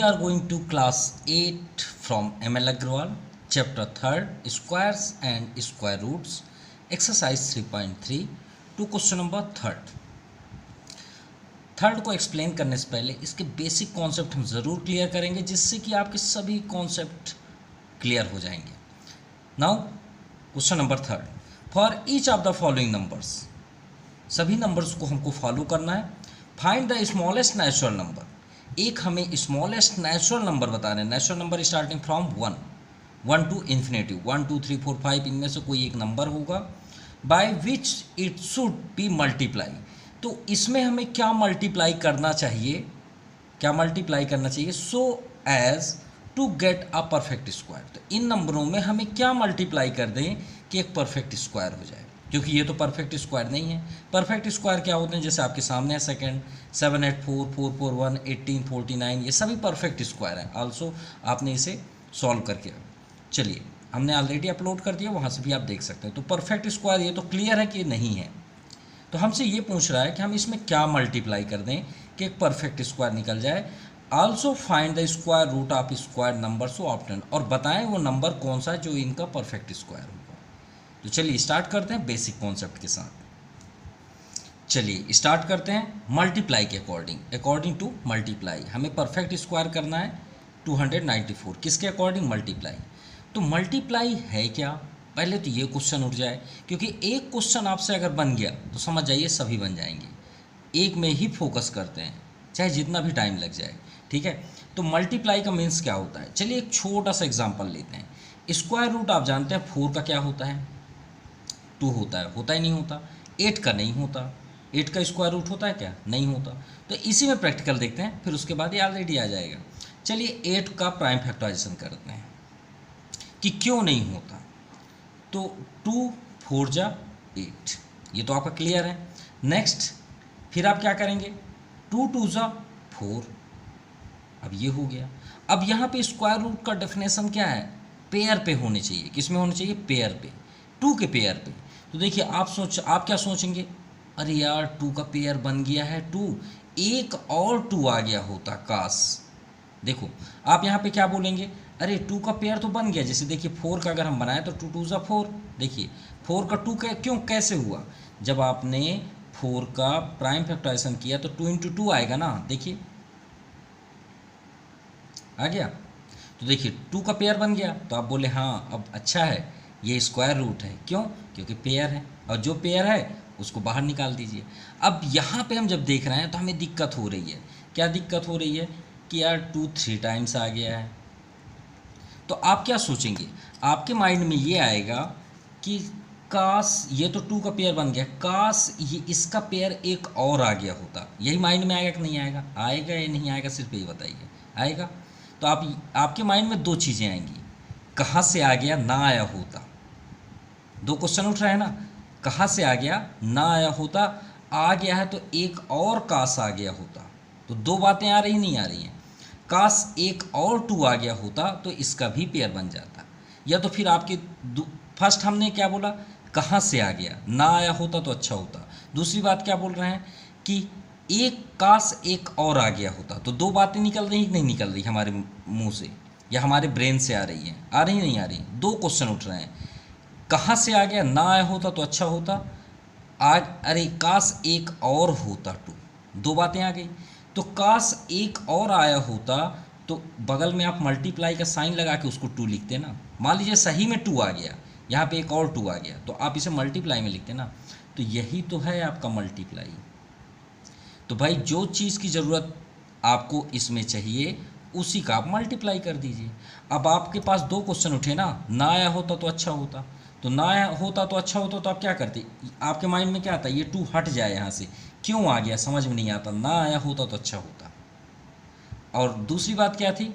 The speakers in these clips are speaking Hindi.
are going to class 8 from ML Agrawal, chapter 3rd, squares and square roots, exercise 3.3 to question number 3rd. Third को एक्सप्लेन करने से पहले इसके बेसिक कॉन्सेप्ट हम ज़रूर क्लियर करेंगे, जिससे कि आपके सभी कॉन्सेप्ट क्लियर हो जाएंगे. Now question number 3, for each of the following numbers, सभी नंबर्स को हमको फॉलो करना है. Find the smallest natural number, एक हमें स्मॉलेस्ट नेचुरल नंबर बता रहे हैं. Natural number starting from 1 to infinitive, 1 2 3 4 5 इनमें से कोई एक नंबर होगा. By which it should be multiply, तो इसमें हमें क्या मल्टीप्लाई करना चाहिए, so as to get a perfect square. तो इन नंबरों में हमें क्या मल्टीप्लाई कर दें कि एक परफेक्ट स्क्वायर हो जाए, क्योंकि ये तो परफेक्ट स्क्वायर नहीं है. परफेक्ट स्क्वायर क्या होते हैं, जैसे आपके सामने है सेकंड, 7 8 4 4 4 1 18 49, ये सभी परफेक्ट स्क्वायर हैं. आल्सो आपने इसे सॉल्व करके, चलिए हमने ऑलरेडी अपलोड कर दिया, वहाँ से भी आप देख सकते हैं. तो परफेक्ट स्क्वायर ये तो क्लियर है कि नहीं है. तो हमसे ये पूछ रहा है कि हम इसमें क्या मल्टीप्लाई कर दें कि एक परफेक्ट स्क्वायर निकल जाए. Also find the square root of square number so obtain, और बताएं वो नंबर कौन सा है जो इनका परफेक्ट स्क्वायर होगा. तो चलिए स्टार्ट करते हैं बेसिक कॉन्सेप्ट के साथ. चलिए स्टार्ट करते हैं मल्टीप्लाई के अकॉर्डिंग टू मल्टीप्लाई. हमें परफेक्ट स्क्वायर करना है 294, किसके अकॉर्डिंग, मल्टीप्लाई. तो मल्टीप्लाई है क्या, पहले तो ये क्वेश्चन उठ जाए, क्योंकि एक क्वेश्चन आपसे अगर बन गया तो समझ जाइए सभी बन जाएंगे. एक में ही फोकस करते हैं, चाहे जितना भी टाइम लग जाए, ठीक है. तो मल्टीप्लाई का मीन्स क्या होता है, चलिए एक छोटा सा एग्जांपल लेते हैं. स्क्वायर रूट आप जानते हैं 4 का क्या होता है, 2 होता ही नहीं होता. 8 का नहीं होता, 8 का स्क्वायर रूट होता है क्या, नहीं होता. तो इसी में प्रैक्टिकल देखते हैं, फिर उसके बाद ये ऑलरेडी आ जाएगा. चलिए 8 का प्राइम फैक्टराइजेशन करते हैं कि क्यों नहीं होता. तो 2 4 जा 8, ये तो आपका क्लियर है. नेक्स्ट फिर आप क्या करेंगे, 2 2 जा 4, अब ये हो गया. अब यहाँ पे स्क्वायर रूट का डेफिनेशन क्या है, पेयर पे होने चाहिए. किस में होने चाहिए, पेयर पे, 2 के पेयर पे. तो देखिए आप क्या सोचेंगे, अरे यार 2 का पेयर बन गया है 2, एक और 2 आ गया होता काश. देखो आप यहाँ पे क्या बोलेंगे, अरे 2 का पेयर तो बन गया. जैसे देखिए 4 का अगर हम बनाए तो 2 2 जा 4, देखिए 4 का 2 का क्यों कैसे हुआ, जब आपने 4 का प्राइम फैक्टराइजेशन किया तो 2 × 2 आएगा ना, देखिए आ गया. तो देखिए 2 का पेयर बन गया, तो आप बोले हाँ अब अच्छा है, ये स्क्वायर रूट है. क्यों, क्योंकि पेयर है, और जो पेयर है उसको बाहर निकाल दीजिए. अब यहाँ पे हम जब देख रहे हैं तो हमें दिक्कत हो रही है. क्या दिक्कत हो रही है कि यार 2 3 टाइम्स आ गया है. तो आप क्या सोचेंगे, आपके माइंड में ये आएगा कि काश ये तो 2 का पेयर बन गया, काश ये इसका पेयर एक और आ गया होता. यही माइंड में आएगा कि नहीं आएगा, आएगा या नहीं आएगा, सिर्फ यही बताइए, आएगा. तो आपके माइंड में 2 चीज़ें आएंगी, कहाँ से आ गया, ना आया होता. 2 क्वेश्चन उठ रहे हैं ना, कहाँ से आ गया, ना आया होता, आ गया है तो एक और काश आ गया होता. तो 2 बातें आ रही नहीं आ रही हैं. काश एक और 2 आ गया होता तो इसका भी पेयर बन जाता. या तो फिर आपके फर्स्ट हमने क्या बोला, कहाँ से आ गया, ना आया होता तो अच्छा होता. दूसरी बात क्या बोल रहे हैं कि एक काश एक और आ गया होता. तो 2 बातें निकल रही नहीं निकल रही हमारे मुंह से या हमारे ब्रेन से आ रही हैं, आ रही नहीं आ रही. 2 क्वेश्चन उठ रहे हैं, कहाँ से आ गया, ना आया होता तो अच्छा होता, आज अरे काश एक और होता 2 बातें आ गई. तो काश एक और आया होता तो बगल में आप मल्टीप्लाई का साइन लगा के उसको 2 लिखते ना. मान लीजिए सही में 2 आ गया, यहाँ पे एक और 2 आ गया, तो आप इसे मल्टीप्लाई में लिखते ना. तो यही तो है आपका मल्टीप्लाई. तो भाई जो चीज़ की ज़रूरत आपको इसमें चाहिए उसी का आप मल्टीप्लाई कर दीजिए. अब आपके पास 2 क्वेश्चन उठे ना आया होता तो अच्छा होता. तो ना आया होता तो अच्छा होता, तो आप क्या करते, आपके माइंड में क्या आता, ये 2 हट जाए यहाँ से, क्यों आ गया समझ में नहीं आता, ना आया होता तो अच्छा होता. और दूसरी बात क्या थी,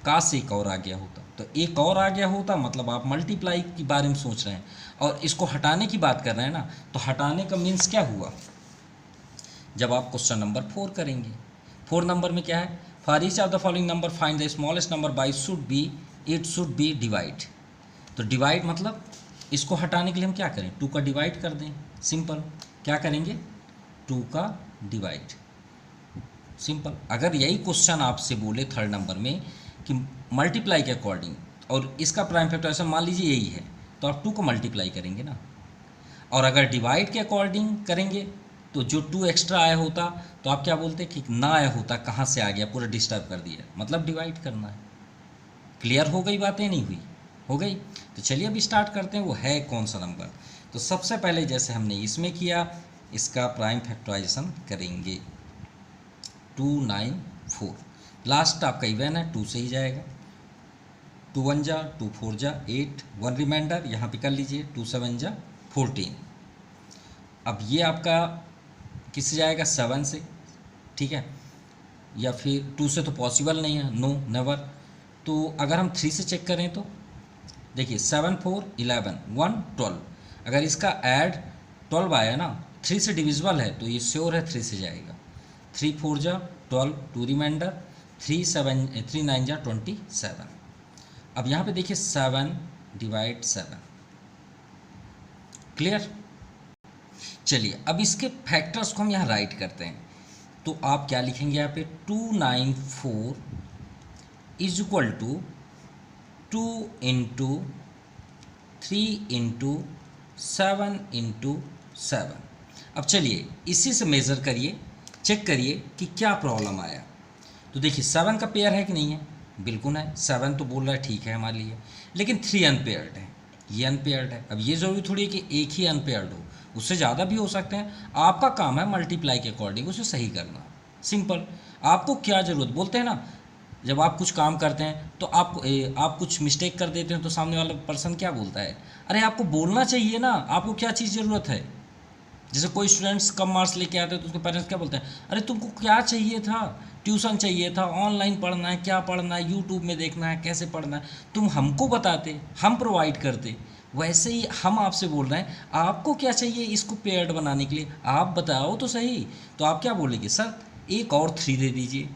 काश एक और आ गया होता. तो एक और आ गया होता मतलब आप मल्टीप्लाई के बारे में सोच रहे हैं, और इसको हटाने की बात कर रहे हैं ना. तो हटाने का मीन्स क्या हुआ, जब आप क्वेश्चन नंबर 4 करेंगे. 4 नंबर में क्या है, for each of the following number find the smallest number by it should B divide. तो डिवाइड मतलब इसको हटाने के लिए हम क्या करें, 2 का डिवाइड कर दें. सिंपल, क्या करेंगे, 2 का डिवाइड, सिंपल। अगर यही क्वेश्चन आपसे बोले थर्ड नंबर में कि मल्टीप्लाई के अकॉर्डिंग और इसका प्राइम फैक्टराइजेशन मान लीजिए यही है, तो आप 2 को मल्टीप्लाई करेंगे ना। और अगर डिवाइड के अकॉर्डिंग करेंगे तो जो 2 एक्स्ट्रा आया होता तो आप क्या बोलते कि ना आया होता, कहाँ से आ गया, पूरा डिस्टर्ब कर दिया, मतलब डिवाइड करना है। क्लियर हो गई बातें, नहीं हुई? हो गई। तो चलिए अब स्टार्ट करते हैं, वो है कौन सा नंबर। तो सबसे पहले जैसे हमने इसमें किया, इसका प्राइम फैक्टराइजेशन करेंगे 294। लास्ट आपका इवन है, 2 से ही जाएगा। 2 1 जा 2 4 जा 8, 1 रिमाइंडर यहाँ पे कर लीजिए, 2 7 जा 14। अब ये आपका किससे जाएगा, 7 से, ठीक है। या फिर 2 से तो पॉसिबल नहीं है, नो नेवर। तो अगर हम 3 से चेक करें तो देखिए 7 4 11 1 12, अगर इसका ऐड 12 आया ना, 3 से डिविजिबल है तो ये श्योर है 3 से जाएगा। 3 4 जा 12, 2 रिमाइंडर, 3 9 जा 27। अब यहाँ पे देखिए 7 डिवाइड 7। क्लियर? चलिए अब इसके फैक्टर्स को हम यहाँ राइट करते हैं। तो आप क्या लिखेंगे यहाँ पे, 294 is equal to 2 into 3 into 7 into 7। अब चलिए इसी से मेज़र करिए, चेक करिए कि क्या प्रॉब्लम आया। तो देखिए 7 का पेयर है कि नहीं है, बिल्कुल है। 7 तो बोल रहा है ठीक है हमारे लिए, लेकिन 3 अनपेयर्ड है, ये अनपेयर्ड है। अब ये ज़रूरी थोड़ी है कि एक ही अनपेयर्ड हो, उससे ज़्यादा भी हो सकते हैं। आपका काम है मल्टीप्लाई के अकॉर्डिंग उसे सही करना, सिंपल। आपको क्या ज़रूरत, बोलते हैं ना जब आप कुछ काम करते हैं तो आप कुछ मिस्टेक कर देते हैं तो सामने वाला पर्सन क्या बोलता है, अरे आपको बोलना चाहिए ना, आपको क्या चीज़ ज़रूरत है। जैसे कोई स्टूडेंट्स कम मार्क्स लेके आते हैं तो उसके पेरेंट्स क्या बोलते हैं, अरे तुमको क्या चाहिए था, ट्यूशन चाहिए था, ऑनलाइन पढ़ना है, क्या पढ़ना है, यूट्यूब में देखना है, कैसे पढ़ना है, तुम हमको बताते, हम प्रोवाइड करते। वैसे ही हम आपसे बोल रहे हैं आपको क्या चाहिए इसको पेयर्ड बनाने के लिए, आप बताओ तो सही। तो आप क्या बोलेंगे, सर एक और 3 दे दीजिए,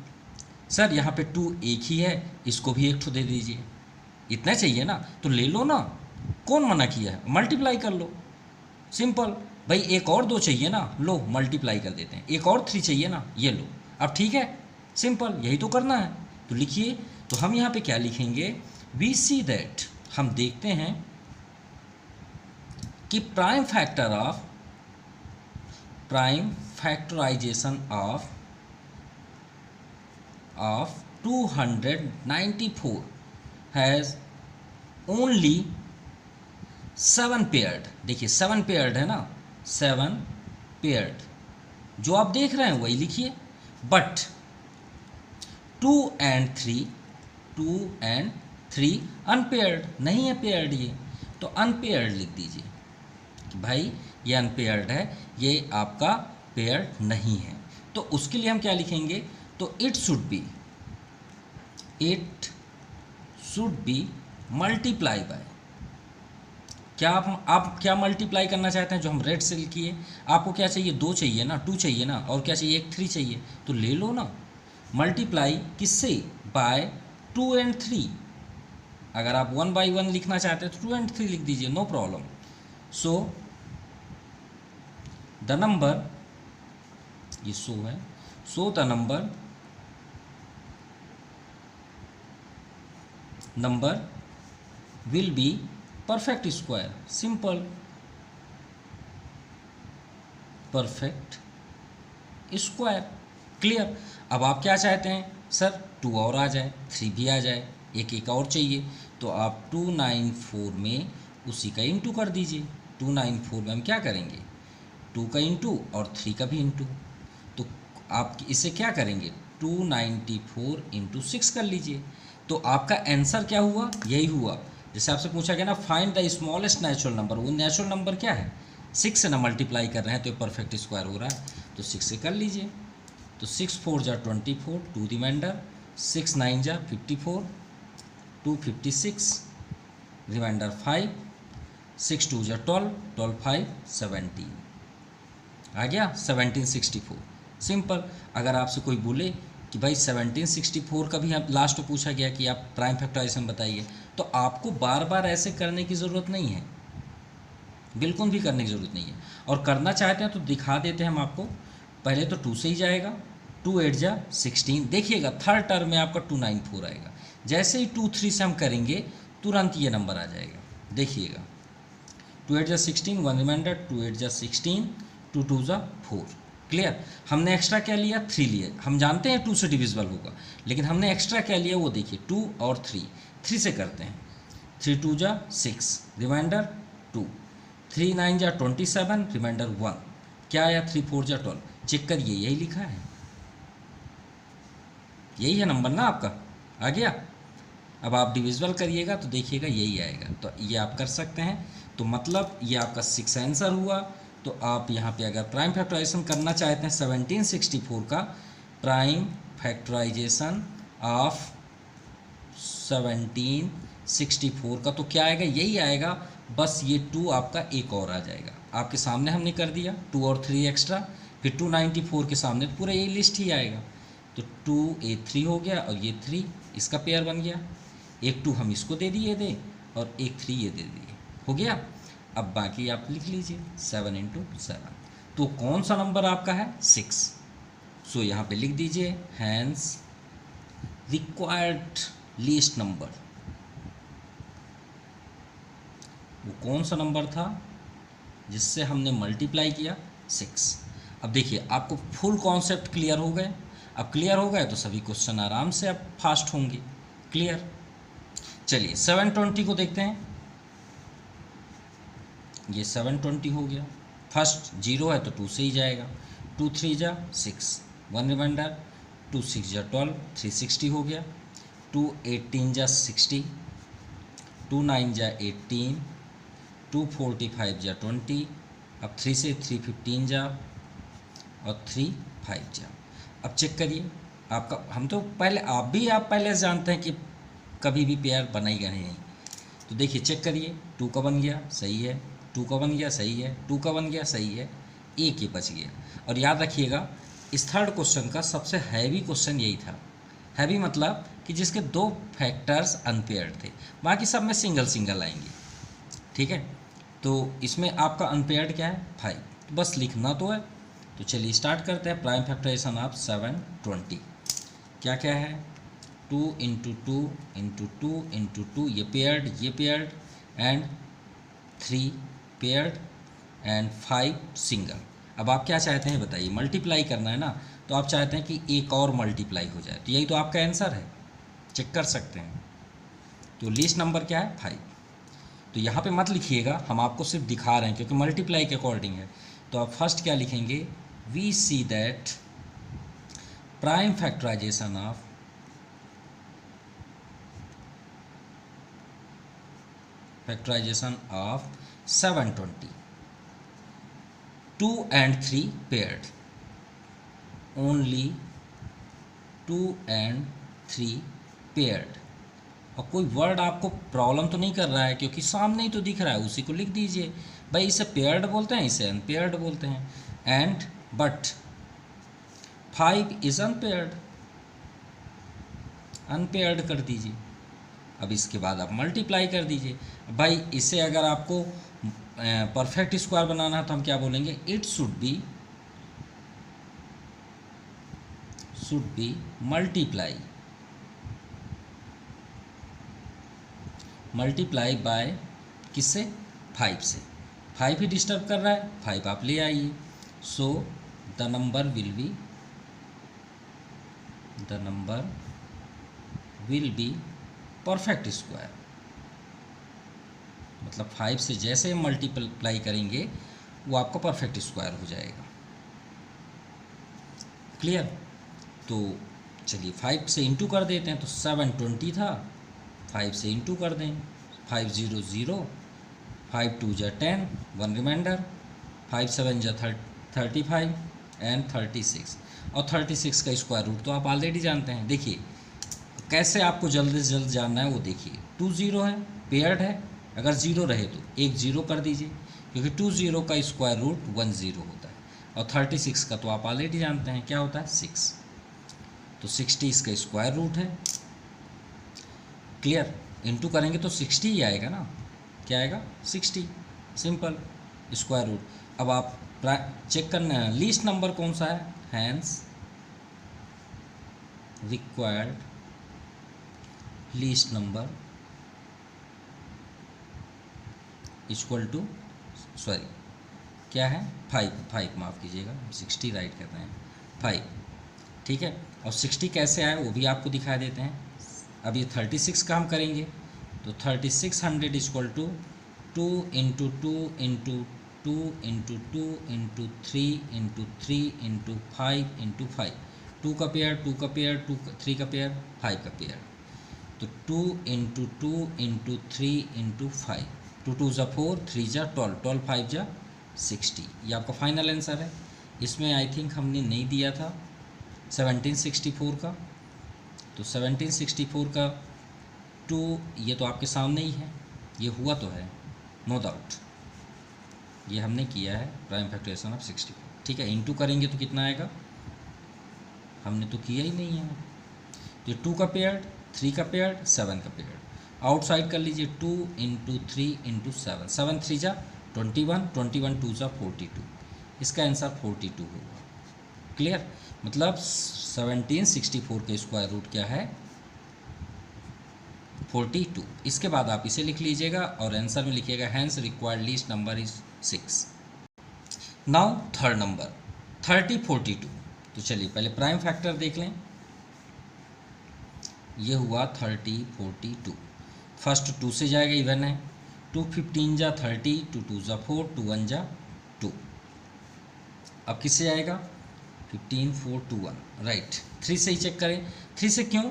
सर यहाँ पे 2 एक ही है, इसको भी एक ठो दे दीजिए। इतना चाहिए ना तो ले लो ना, कौन मना किया है, मल्टीप्लाई कर लो, सिंपल। भाई एक और 2 चाहिए ना, लो मल्टीप्लाई कर देते हैं। एक और 3 चाहिए ना, ये लो। अब ठीक है, सिंपल, यही तो करना है। तो लिखिए, तो हम यहाँ पे क्या लिखेंगे, वी सी दैट, हम देखते हैं कि prime factorisation of 294 has only 7 paired. देखिए 7 पेयर्ड है ना, 7 पेयर्ड जो आप देख रहे हैं वही लिखिए। बट 2 and 3 अनपेयर्ड नहीं है, पेयर्ड ये, तो अनपेयर्ड लिख दीजिए कि भाई ये अनपेयर्ड है, ये आपका पेयर्ड नहीं है। तो उसके लिए हम क्या लिखेंगे, तो it should be multiply by, क्या आप क्या मल्टीप्लाई करना चाहते हैं, जो हम रेड से लिखिए। आपको क्या चाहिए, 2 चाहिए ना, 2 चाहिए ना, और क्या चाहिए, एक 3 चाहिए, तो ले लो ना। मल्टीप्लाई किससे, बाय 2 and 3। अगर आप 1 by 1 लिखना चाहते हैं तो 2 and 3 लिख दीजिए, no problem. So the number, ये सो है, so the number will be perfect square, simple, perfect square. Clear? अब आप क्या चाहते हैं, सर 2 और आ जाए, 3 भी आ जाए, एक और चाहिए, तो आप 294 में उसी का इंटू कर दीजिए। 294 में हम क्या करेंगे, 2 का इंटू और 3 का भी इंटू। तो आप इसे क्या करेंगे, 294 इंटू 6 कर लीजिए। तो आपका आंसर क्या हुआ, यही हुआ। जैसे आपसे पूछा गया ना, find the smallest natural number, वो नेचुरल नंबर क्या है, 6 से ना मल्टीप्लाई कर रहे हैं तो ये परफेक्ट स्क्वायर हो रहा है, तो 6 से कर लीजिए। तो 6 4 जा 24, 2 रिमाइंडर, 6 9 जा 54, 2 56, रिमाइंडर 5, 6 2 जा 12, 12 5 17, आ गया 1764। सिंपल। अगर आपसे कोई बोले कि भाई 1764 का भी आप लास्ट में पूछा गया कि आप प्राइम फैक्टराइजेशन बताइए, तो आपको बार बार ऐसे करने की ज़रूरत नहीं है, बिल्कुल भी करने की ज़रूरत नहीं है। और करना चाहते हैं तो दिखा देते हैं हम आपको। पहले तो 2 से ही जाएगा, 2 8 जा 16। देखिएगा थर्ड टर्म में आपका 294 आएगा। जैसे ही 2 3 से हम करेंगे तुरंत ये नंबर आ जाएगा। देखिएगा 2 8 जा 16, 1 रिमाइंडर, 2 8 जा 16, 2 2 जा 4। क्लियर। हमने एक्स्ट्रा क्या लिया, 3 लिया। हम जानते हैं 2 से डिविजिबल होगा, लेकिन हमने एक्स्ट्रा क्या लिया वो देखिए, 2 और 3 से करते हैं। 3 2 जा 6, रिमाइंडर 2, 3 9 जा 27, रिमाइंडर 1। क्या आया, 3 4 जा 12। चेक करिए, यही लिखा है, यही है नंबर ना आपका, आ गया। अब आप डिविजिबल करिएगा तो देखिएगा यही आएगा। तो ये आप कर सकते हैं। तो मतलब ये आपका 6 आंसर हुआ। तो आप यहाँ पे अगर प्राइम फैक्टराइजेशन करना चाहते हैं 1764 का, प्राइम फैक्टराइजेशन ऑफ 1764 का, तो क्या आएगा, यही आएगा। बस ये 2 आपका एक और आ जाएगा। आपके सामने हमने कर दिया 2 और 3 एक्स्ट्रा, फिर 294 के सामने पूरा ये लिस्ट ही आएगा। तो 2 ये 3 हो गया और ये 3 इसका पेयर बन गया। एक 2 हम इसको दे दिए थे और एक 3 ये दे दिए, हो गया। अब बाकी आप लिख लीजिए 7 × 7। तो कौन सा नंबर आपका है, 6। सो यहाँ पे लिख दीजिए हैंस रिक्वायर्ड लीस्ट नंबर। वो कौन सा नंबर था जिससे हमने मल्टीप्लाई किया, 6। अब देखिए आपको फुल कॉन्सेप्ट क्लियर हो गए। अब क्लियर हो गए तो सभी क्वेश्चन आराम से अब फास्ट होंगे। क्लियर। चलिए 720 को देखते हैं। ये 720 हो गया। फर्स्ट 0 है तो 2 से ही जाएगा। 2 3 जा 6, 1 रिमाइंडर, 2 6 जा 12, 360 हो गया। 2 18 जा 60, 2 9 जा 18, 2 45 जा 20। अब 3 से 3 15 जा और 3 5 जा। अब चेक करिए आपका, हम तो पहले आप पहले से जानते हैं कि कभी भी पेयर बनेगा नहीं। तो देखिए चेक करिए, 2 का बन गया, सही है। 2 का बन गया, सही है। 2 का बन गया, सही है। एक ही बच गया। और याद रखिएगा इस थर्ड क्वेश्चन का सबसे हैवी क्वेश्चन यही था। हैवी मतलब कि जिसके 2 फैक्टर्स अनपेयर्ड थे, बाकी सब में सिंगल सिंगल आएंगे। ठीक है। तो इसमें आपका अनपेयर्ड क्या है, 5। तो बस लिखना तो है। तो चलिए स्टार्ट करते हैं। प्राइम फैक्टराइजेशन ऑफ 720 क्या क्या है, 2 × 2 × 2 × 2, ये paired and 3 paired and 5 single. अब आप क्या चाहते हैं बताइए, मल्टीप्लाई करना है ना, तो आप चाहते हैं कि एक और मल्टीप्लाई हो जाए। तो यही तो आपका आंसर है, चेक कर सकते हैं। तो लीस्ट नंबर क्या है, 5। तो यहाँ पे मत लिखिएगा, हम आपको सिर्फ दिखा रहे हैं क्योंकि मल्टीप्लाई के अकॉर्डिंग है। तो आप फर्स्ट क्या लिखेंगे, we see that prime factorisation of factorization of 720, 2 and 3 paired, only 2 and 3 paired। और कोई वर्ड आपको प्रॉब्लम तो नहीं कर रहा है क्योंकि सामने ही तो दिख रहा है, उसी को लिख दीजिए। भाई इसे पेयर्ड बोलते हैं, इसे अनपेयर्ड बोलते हैं। And but 5 is unpaired, unpaired कर दीजिए। अब इसके बाद आप मल्टीप्लाई कर दीजिए। भाई इसे अगर आपको परफेक्ट स्क्वायर बनाना है तो हम क्या बोलेंगे, it should be multiply by किससे, 5 से। 5 ही डिस्टर्ब कर रहा है, 5 आप ले आइए। सो the number will be perfect square. मतलब 5 से जैसे मल्टीप्लाई करेंगे वो आपका परफेक्ट स्क्वायर हो जाएगा। क्लियर। तो चलिए 5 से इंटू कर देते हैं। तो 720 था, 5 से इंटू कर दें, 5 0 0, 5 2 जा 10, 1 रिमाइंडर, 5 7 जा 35 एंड 36। और 36 का स्क्वायर रूट तो आप ऑलरेडी जानते हैं। देखिए कैसे आपको जल्द से जल्द जानना है वो देखिए। 2 0 है, पेयर्ड है, अगर 0 रहे तो एक 0 कर दीजिए क्योंकि 2 0 का स्क्वायर रूट 1 0 होता है। और 36 का तो आप ऑलरेडी जानते हैं क्या होता है, 6। तो 60 इसका स्क्वायर रूट है। क्लियर। इंटू करेंगे तो 60 ही आएगा ना, क्या आएगा, 60, सिंपल स्क्वायर रूट। अब आप चेक करना है लीस्ट नंबर कौन सा है, hence required least number equal to, sorry क्या है, 5 माफ़ कीजिएगा, 60 राइट कर रहे हैं, 5, ठीक है। और 60 कैसे आए वो भी आपको दिखा देते हैं। अब ये 36 का हम करेंगे तो 3600 equal to 2 into 2 into 2 into 2 into 3 into 3 into 5 into 5, 2 का पेयर, 2 का पेयर, 2 3 का पेयर, 5 का पेयर, तो 2 इंटू 2 इंटू 3 इंटू 5, 2 2 ज़ा 4, 3 ज़ा 12, 12 5 ज़ा 60, ये आपका फाइनल आंसर है। इसमें आई थिंक हमने नहीं दिया था 1764 का, तो 1764 का 2, ये तो आपके सामने ही है, ये हुआ तो है नो डाउट, ये हमने किया है प्राइम फैक्टराइजेशन ऑफ 64, ठीक है। इनटू करेंगे तो कितना आएगा, हमने तो किया ही नहीं है। तो 2 का पेयर, 3 का पेयर, 7 का पेयर, आउटसाइड कर लीजिए 2 इंटू 3 इंटू 7, 7 3 जा 21, 21 2 जा 42, इसका आंसर 42 होगा। क्लियर, मतलब 1764 के स्क्वायर रूट क्या है, 42। इसके बाद आप इसे लिख लीजिएगा और आंसर में लिखिएगा hence required least number is 6। Now third number 30 42। तो चलिए पहले प्राइम फैक्टर देख लें, ये हुआ 30 42, फर्स्ट 2 से जाएगा, इवन है, 2 15 जा 30, 2 2 जा 4, 2 1 जा 2, अब किससे आएगा 15 4 2 1, राइट। 3 से ही चेक करें, 3 से क्यों,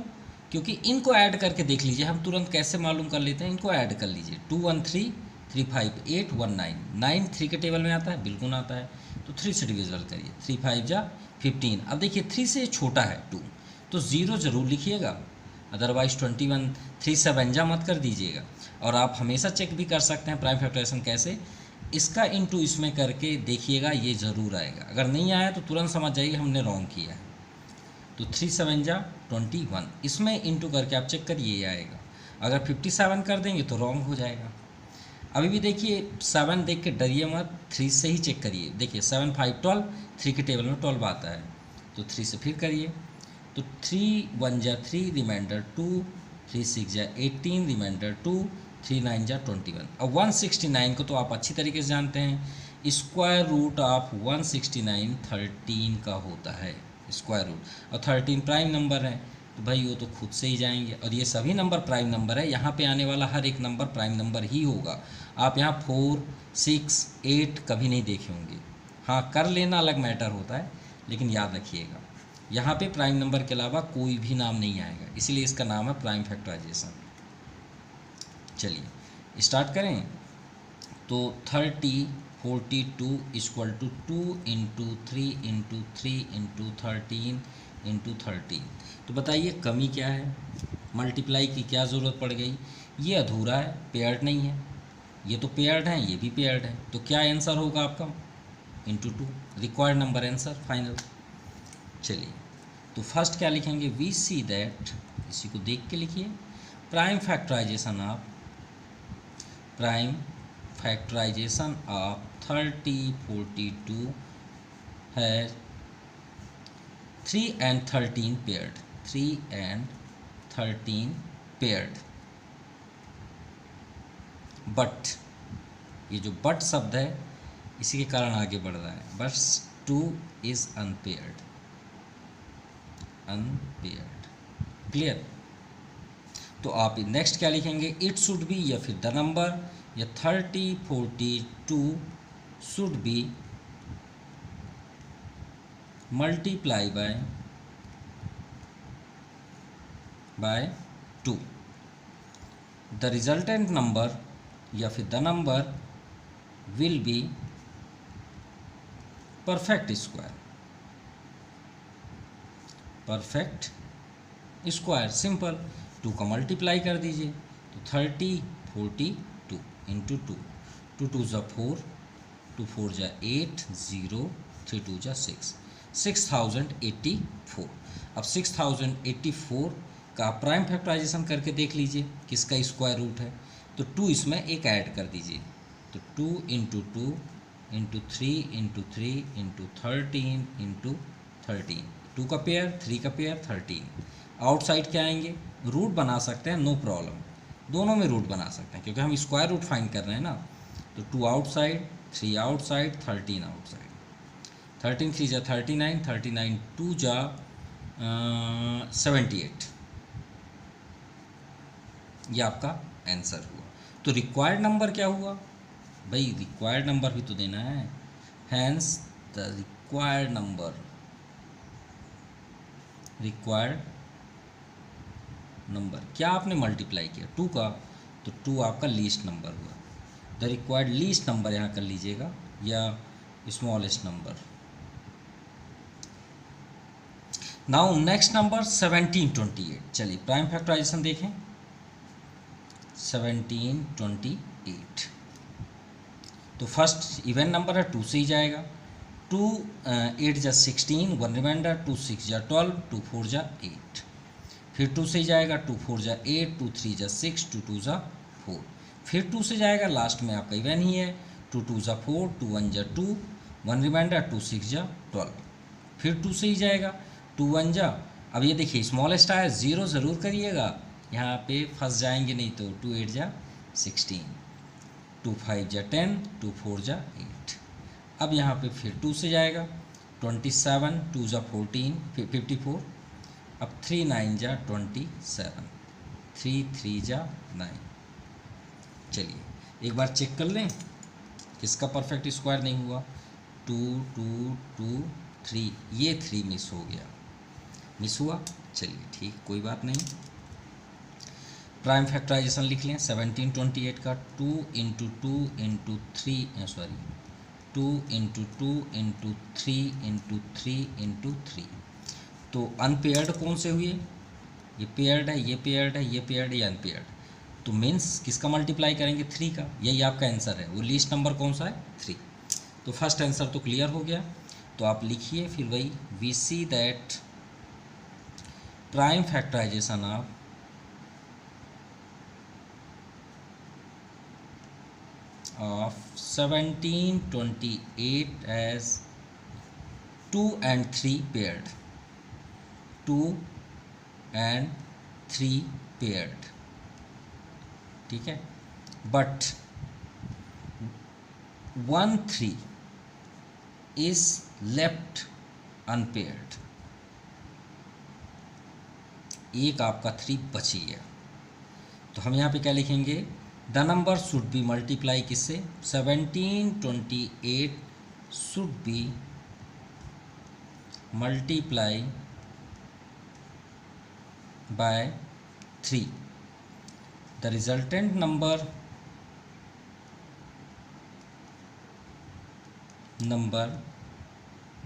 क्योंकि इनको ऐड करके देख लीजिए, हम तुरंत कैसे मालूम कर लेते हैं, इनको ऐड कर लीजिए, 2 1 3 3 5 8 1 9, 9 3 के टेबल में आता है, बिल्कुल आता है, तो 3 से डिविजल करिए, 3 5 जा 15। अब देखिए 3 से छोटा है 2, तो 0 ज़रूर लिखिएगा, अदरवाइज 21 3 7 जा मत कर दीजिएगा। और आप हमेशा चेक भी कर सकते हैं प्राइम फैक्टराइजेशन कैसे, इसका इंटू इसमें करके देखिएगा, ये ज़रूर आएगा, अगर नहीं आया तो तुरंत समझ जाइए हमने रॉन्ग किया है। तो 3 7 जा 21, इसमें इंटू करके आप चेक करिए, ये आएगा। अगर 57 कर देंगे तो रॉन्ग हो जाएगा। अभी भी देखिए 7 देख के डरिए मत, 3 से ही चेक करिए, देखिए 7 5 12, 3 के टेबल में 12 आता है, तो 3 से फिर करिए, तो 3 1 जा 3, रिमाइंडर 2, 3 6 जा 18, रिमाइंडर 2, 3 9 जा 21। अब 169 को तो आप अच्छी तरीके से जानते हैं, स्क्वायर रूट ऑफ 169 13 का होता है स्क्वायर रूट, और 13 प्राइम नंबर है, तो भाई वो तो खुद से ही जाएंगे, और ये सभी नंबर प्राइम नंबर है, यहाँ पे आने वाला हर एक नंबर प्राइम नंबर ही होगा। आप यहाँ 4 6 8 कभी नहीं देखे होंगे, हाँ कर लेना अलग मैटर होता है, लेकिन याद रखिएगा यहाँ पे प्राइम नंबर के अलावा कोई भी नाम नहीं आएगा, इसीलिए इसका नाम है प्राइम फैक्टराइजेशन। चलिए स्टार्ट करें, तो 30 42 equal to 2 into 3 into 3 into 13 into 13। तो बताइए कमी क्या है, मल्टीप्लाई की क्या ज़रूरत पड़ गई, ये अधूरा है, पेयर्ड नहीं है, ये तो पेयर्ड है, ये भी पेयर्ड है, तो क्या आंसर होगा आपका into 2, required number answer final. चलिए तो फर्स्ट क्या लिखेंगे, वी सी दैट, इसी को देख के लिखिए, प्राइम फैक्टराइजेशन ऑफ 30 42 है 3 and 13 paired, 3 and 13 paired, but ये जो बट शब्द है इसी के कारण आगे बढ़ रहा है, बट 2 इज अनपेयर्ड, क्लियर। तो आप नेक्स्ट क्या लिखेंगे, इट शुड बी, या फिर द नंबर, या 30 42 should be multiply by 2, the resultant number, या फिर the number will be perfect square, perfect square, simple, 2 का मल्टीप्लाई कर दीजिए, तो 30 42 इंटू 2, 2 2 जा 4, 2 4 जा 8, 0 3 2 जा 6, 6084। अब 6084 का प्राइम फैक्टराइजेशन करके देख लीजिए किसका स्क्वायर रूट है, तो 2 इसमें एक ऐड कर दीजिए, तो 2 into 2 into 3 into 3 into 13 into 13, 2 का पेयर 3 का पेयर 13, आउटसाइड क्या आएंगे, रूट बना सकते हैं, नो प्रॉब्लम, दोनों में रूट बना सकते हैं क्योंकि हम स्क्वायर रूट फाइंड कर रहे हैं ना। तो 2 आउटसाइड, 3 आउटसाइड, 13 आउटसाइड, 13 3 जा 39, 39 2 जा 78, ये आपका आंसर हुआ। तो रिक्वायर्ड नंबर क्या हुआ भाई, रिक्वायर्ड नंबर भी तो देना है, hence the required number, required number क्या आपने मल्टीप्लाई किया 2 का, तो 2 आपका लीस्ट नंबर हुआ। द रिक्वायर्ड लीस्ट नंबर यहाँ कर लीजिएगा या smallest number. Now next number 1728, चलिए प्राइम फैक्टराइजेशन देखें। 1728, तो फर्स्ट इवन नंबर है 2 से ही जाएगा, 2 8 जा 16, 1 रिमाइंडर, 2 6 जा 12, 2 4 जा 8, फिर 2 से ही जाएगा, 2 4 जा 8, 2 3 जा 6, 2 2 जा 4, फिर 2 से जाएगा, लास्ट में आपका इवन ही है, 2 2 जा 4, 2 1 जा 2, 1 रिमाइंडर, 2 6 जा 12, फिर 2 से ही जाएगा, 2 1 जा, अब ये देखिए स्मॉलेस्ट आया, 0 ज़रूर करिएगा, यहाँ पे फंस जाएंगे नहीं तो, 2 8 जा 16, 2 5 जा 10, 2 4 जा 8, अब यहाँ पे फिर 2 से जाएगा, 27, 2 जा 14, 54, अब 3 9 जा 27, 3 3 जा 9। चलिए एक बार चेक कर लें किसका परफेक्ट स्क्वायर नहीं हुआ, 2 2 2 3, ये 3 मिस हो गया, मिस हुआ, चलिए ठीक कोई बात नहीं। प्राइम फैक्टराइजेशन लिख लें 1728 का, 2 into 2 into 3 sorry 2 into 2 into 3 into 3 into 3, तो अनपेयर्ड कौन से हुए, ये पेयर्ड है, ये पेयर्ड है, ये पेयर्ड है, ये अनपेयर्ड, तो मीन्स किसका मल्टीप्लाई करेंगे 3 का, यही आपका आंसर है। वो लीस्ट नंबर कौन सा है 3, तो फर्स्ट आंसर तो क्लियर हो गया। तो आप लिखिए फिर वही, we see that prime factorisation of 1728 as 2 and 3 paired, 2 and 3 paired, ठीक है, but 1 3 is left unpaired, एक आपका 3 बच गया, तो हम यहाँ पे क्या लिखेंगे, the number should be multiply किससे, 1728 should be multiply by 3, the resultant number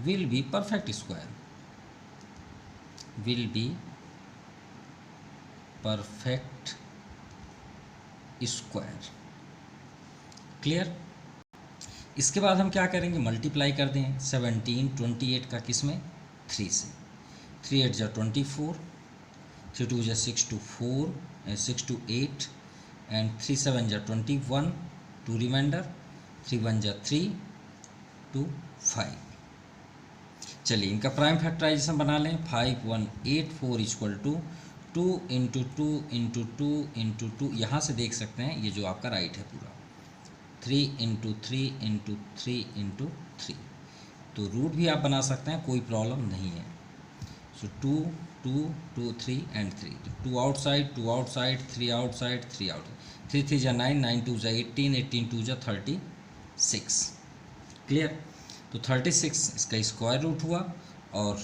will be perfect square, will be perfect square, clear. इसके बाद हम क्या करेंगे, मल्टीप्लाई कर दें 1728 का किस में, 3 से, 3 8 जा 24, 3 2 जा 6 2 4 6 2 8 एंड 3 7 जा 21, 2 रिमाइंडर, 3 1 जा 3 2 5। चलिए इनका प्राइम फैक्टराइजेशन बना लें, 5 1 8 4 equal to 2 into 2 into 2 into 2, यहाँ से देख सकते हैं ये जो आपका राइट है पूरा, 3 इंटू 3 इंटू 3 इंटू 3, तो रूट भी आप बना सकते हैं, कोई प्रॉब्लम नहीं है। सो 2 2 2 3 and 3, 2 outside 2 outside 3 outside 3 out, 3 3 जा 9, 9 2 जा 18, 18 2 जा 36, क्लियर। तो 36 इसका स्क्वायर रूट हुआ, और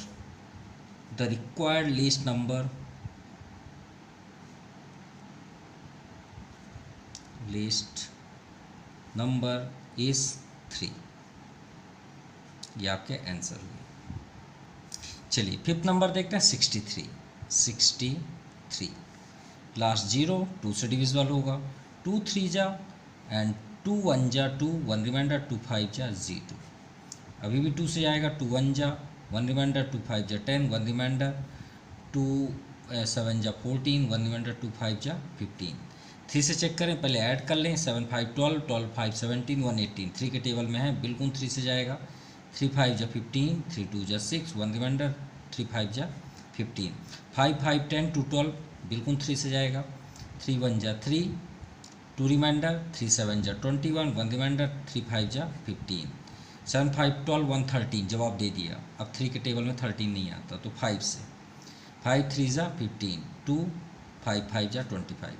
the required least number is 3, ये आपके आंसर हुए। चलिए फिफ्थ नंबर देखते हैं 63, 63 लास्ट 0, 2 से डिविजिबल होगा, 2 3 जा एंड 2 1 जा 2, 1 रिमाइंडर, 2 5 जा 0, अभी भी 2 से जाएगा, 2 1 जा 1 रिमाइंडर, 2 5 जा 10, 1 रिमाइंडर, 2 7 जा 14, 1 रिमाइंडर, 2 5 जा 15, 3 से चेक करें, पहले ऐड कर लें, 7 5 12, 12 5 17, 1 18, 3 के टेबल में है, बिल्कुल 3 से जाएगा, 3 5 जा 15, 3 2 जा 6, 1 रिमाइंडर, 3 5 जा 15, 5 5 10 2 12, बिल्कुल 3 से जाएगा, 3 1 जा 3, 2 रिमाइंडर, 3 7 जा 21, 1 रिमाइंडर, 3 5 जा 15, 7 5 12, 1 13, जवाब दे दिया। अब 3 के टेबल में 13 नहीं आता तो 5 से, 5 3 जा 15, 2 5 5 जा 25,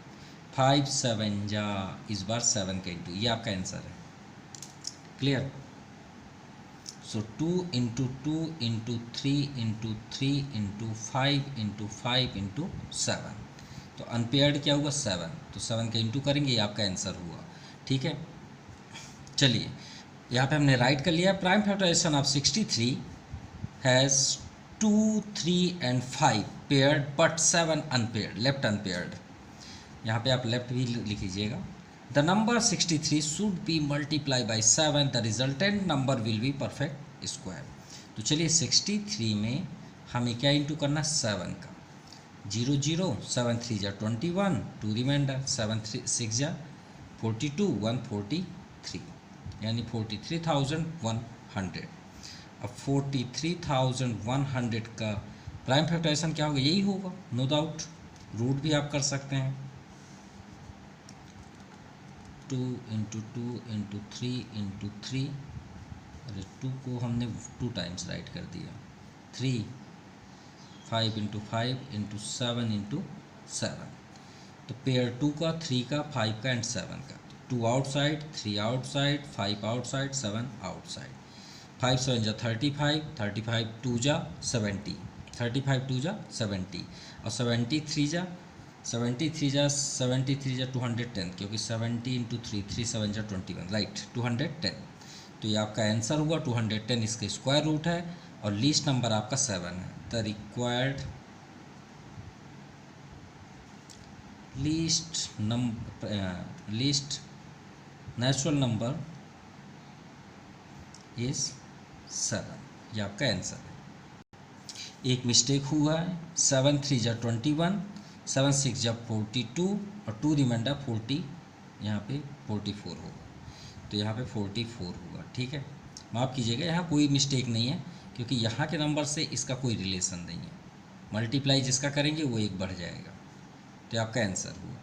5 7 जा, इस बार 7 का इंटू, ये आपका आंसर है। क्लियर? सो 2 into 2 into 3 into 3 into 5 into 5 into 7, तो अनपेयर्ड क्या हुआ 7, तो 7 का इंटू करेंगे, ये आपका आंसर हुआ। ठीक है, चलिए यहाँ पे हमने राइट कर लिया। Prime factorisation of 63 has 2 3 and 5 paired but 7 unpaired, left unpaired. यहाँ पे आप लेफ्ट भी लिख लीजिएगा। The number 63 should be multiply by 7, the resultant number will be perfect square. तो चलिए 63 में हमें क्या इंटू करना, 7 का, 0 0, 7 3 जा 21, 2 रिमाइंडर, 7 6 जा 42, 143, यानी 43,100। अब 43,100 का प्राइम फैक्टराइजेशन क्या होगा, यही होगा, नो डाउट। रूट भी आप कर सकते हैं, 2 इंटू 2 इंटू 3 इंटू 3, अरे 2 को हमने 2 टाइम्स राइट कर दिया, 3 5 इंटू 5 इंटू 7 इंटू 7, तो पेयर 2 का, 3 का, 5 का एंड 7 का, 2 आउटसाइड, 3 आउटसाइड, 5 आउटसाइड, 7 आउटसाइड, 5 7 जा 35, 35 2 जा 70, 35 2 जा 70, और 73 जा 210, क्योंकि 70 इंटू 3 3 7 जा 21, राइट, 210। तो ये आपका आंसर हुआ 210, इसका स्क्वायर रूट है, और लीस्ट नंबर आपका 7 है। The required least natural number is 7, ये आपका आंसर है। एक मिस्टेक हुआ है, 7 3 जा 21, 7 6 जा 42, और 2 रिमाइंडर 40, यहाँ पे 44 होगा, तो यहाँ पे 44 होगा। ठीक है, माफ़ कीजिएगा, यहाँ कोई मिस्टेक नहीं है, क्योंकि यहाँ के नंबर से इसका कोई रिलेशन नहीं है, मल्टीप्लाई जिसका करेंगे वो एक बढ़ जाएगा, तो आपका आंसर हुआ।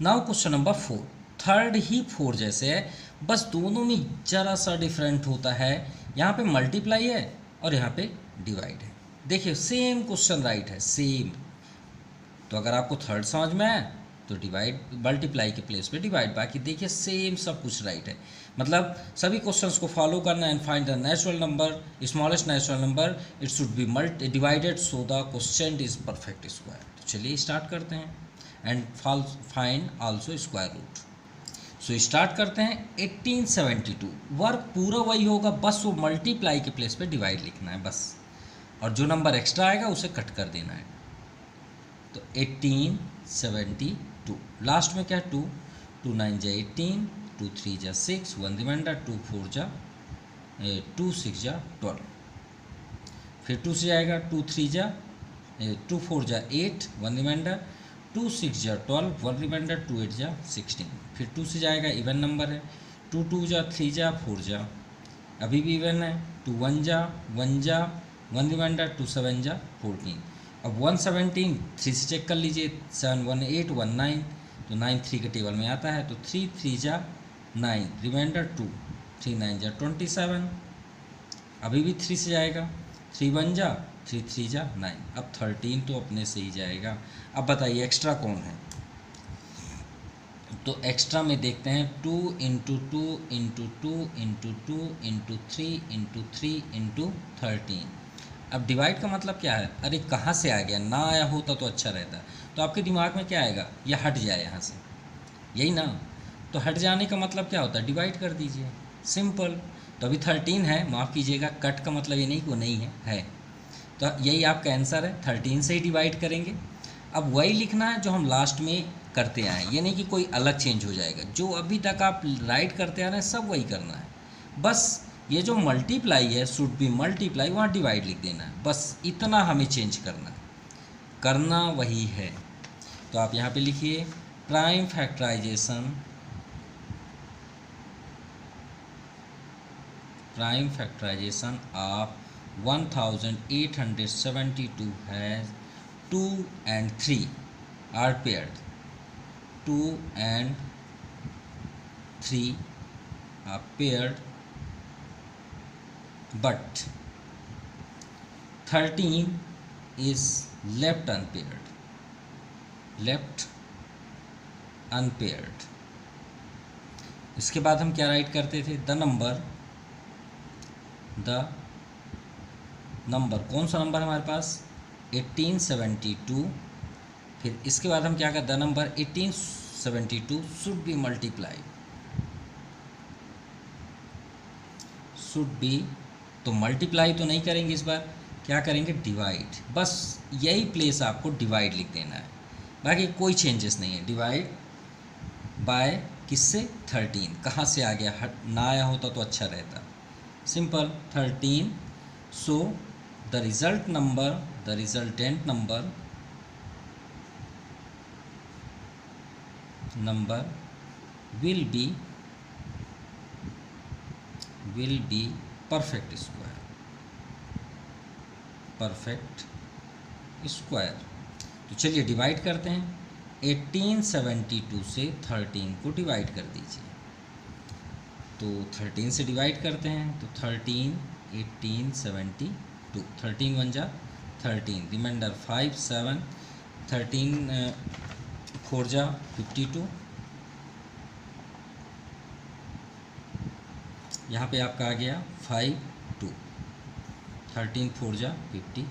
नाउ क्वेश्चन नंबर 4, थर्ड ही 4 जैसे है, बस दोनों में ज़रा सा डिफरेंट होता है, यहाँ पे मल्टीप्लाई है और यहाँ पे डिवाइड है। देखिए सेम क्वेश्चन राइट है, सेम, तो अगर आपको थर्ड समझ में आए तो डिवाइड, मल्टीप्लाई के प्लेस पे डिवाइड, बाकी देखिए सेम सब कुछ राइट है। मतलब सभी क्वेश्चंस को फॉलो करना, and find the natural number, smallest natural number, it should be divided so the question is perfect square. तो चलिए स्टार्ट करते हैं, and find also square root. So start करते हैं। 1872 वर्क पूरा वही होगा, बस वो मल्टीप्लाई के प्लेस पे डिवाइड लिखना है बस, और जो नंबर एक्स्ट्रा आएगा उसे कट कर देना है। तो 1872 लास्ट में क्या है 2, 2 9 जा 18, 2 3 जा 6, 1 रिमाइंडर, 2 4 जा 2 6 जा 12, फिर 2 से जाएगा 2 3 जा 2 4 जा 8, 1 रिमाइंडर, 2 6 जा 12, 1 रिमाइंडर, 2 8 जा 16, फिर 2 से जाएगा इवन नंबर है, 2 2 जा 3 जा 4 जा, अभी भी इवन है, 2 1 जा 1 जा 1 रिमाइंडर, 2 7 जा 14, अब 117 3 से चेक कर लीजिए, 7 1 8 1 9, तो 9 3 के टेबल में आता है, तो 3 3 जा 9, रिमाइंडर 2, 3 9 जा 27, अभी भी 3 से जाएगा, 3 1 जा 3 3 जा 9, अब 13 तो अपने से ही जाएगा। अब बताइए एक्स्ट्रा कौन है, तो एक्स्ट्रा में देखते हैं 2 into 2 into 2 into 2 into 3 into 3 into 13। अब डिवाइड का मतलब क्या है, अरे कहाँ से आ गया, ना आया होता तो अच्छा रहता, तो आपके दिमाग में क्या आएगा, यह हट जाए यहाँ से, यही ना, तो हट जाने का मतलब क्या होता है, डिवाइड कर दीजिए, सिंपल। तो अभी 13 है, माफ़ कीजिएगा, कट का मतलब ये नहीं कि वो नहीं है, तो यही आपका आंसर है, 13 से ही डिवाइड करेंगे। अब वही लिखना है जो हम लास्ट में करते आए, ये नहीं कि कोई अलग चेंज हो जाएगा, जो अभी तक आप राइट करते आ रहे हैं सब वही करना है, बस ये जो मल्टीप्लाई है शुड बी मल्टीप्लाई, वहाँ डिवाइड लिख देना है, बस इतना हमें चेंज करना है, करना वही है। तो आप यहाँ पे लिखिए prime factorisation of 1872 has 2 and 3 are paired. 2 and 3 are paired, but 13 is left unpaired. Left unpaired. इसके बाद हम क्या राइट करते थे? द नंबर कौन सा नंबर हमारे पास? 1872। फिर इसके बाद हम क्या कर, the number 1872 should be multiplied, should be. तो मल्टीप्लाई तो नहीं करेंगे इस बार, क्या करेंगे? डिवाइड। बस यही प्लेस आपको डिवाइड लिख देना है, बाकी कोई चेंजेस नहीं है। डिवाइड बाय किससे? 13। कहाँ से आ गया? ना आया होता तो अच्छा रहता। Simple 13। So the result number, the resultant number will be perfect square, perfect square। तो चलिए डिवाइड करते हैं। 1872 से 13 को डिवाइड कर दीजिए। तो 13 से डिवाइड करते हैं तो 13 1872, 13 1 जा 13, रिमाइंडर 5 7, 13 4 जा 52। यहाँ पे आपका आ गया 5 2, 13 4 जा 52,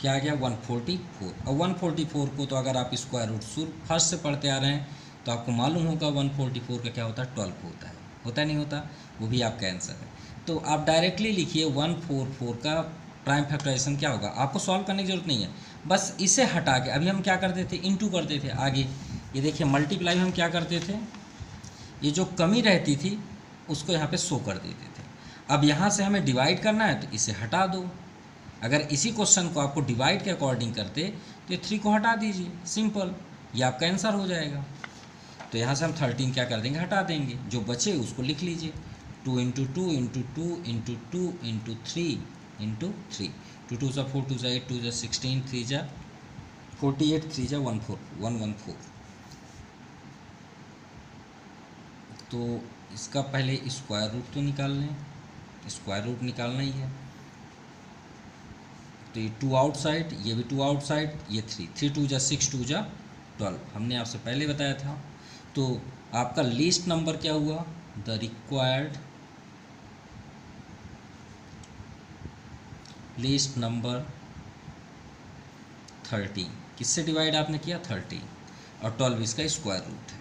क्या आ गया? 144। और 144 को तो अगर आप स्क्वायर रूट शुरू फर्स्ट से पढ़ते आ रहे हैं तो आपको मालूम होगा 144 का क्या होता है? 12 होता है नहीं होता? वो भी आपका आंसर है। तो आप डायरेक्टली लिखिए 144 का प्राइम फैक्टराइजेशन क्या होगा। आपको सॉल्व करने की जरूरत नहीं है, बस इसे हटा के अभी हम क्या करते थे? इनटू करते थे। आगे ये देखिए मल्टीप्लाई हम क्या करते थे? ये जो कमी रहती थी उसको यहाँ पे शो कर देते थे। अब यहाँ से हमें डिवाइड करना है तो इसे हटा दो। अगर इसी क्वेश्चन को आपको डिवाइड के अकॉर्डिंग करते तो ये 3 को हटा दीजिए, सिंपल, ये आपका आंसर हो जाएगा। तो यहाँ से हम 13 क्या कर देंगे? हटा देंगे। जो बचे उसको लिख लीजिए 2 × 2 × 2 × 2 × 3 × 3, 2 2 जा 4, 2 जा 8, 2 जा 16, 3 जा 48, 3 जा 114। तो इसका पहले स्क्वायर रूट तो निकाल लें, स्क्वायर रूट निकालना ही है। तो ये 2 आउटसाइड, ये भी 2 आउटसाइड, ये 3, 3 2 जा 6, 2 जा 12, हमने आपसे पहले बताया था। तो आपका लीस्ट नंबर क्या हुआ? The required least number 13। किससे डिवाइड आपने किया? 13, और 12 इसका स्क्वायर रूट है।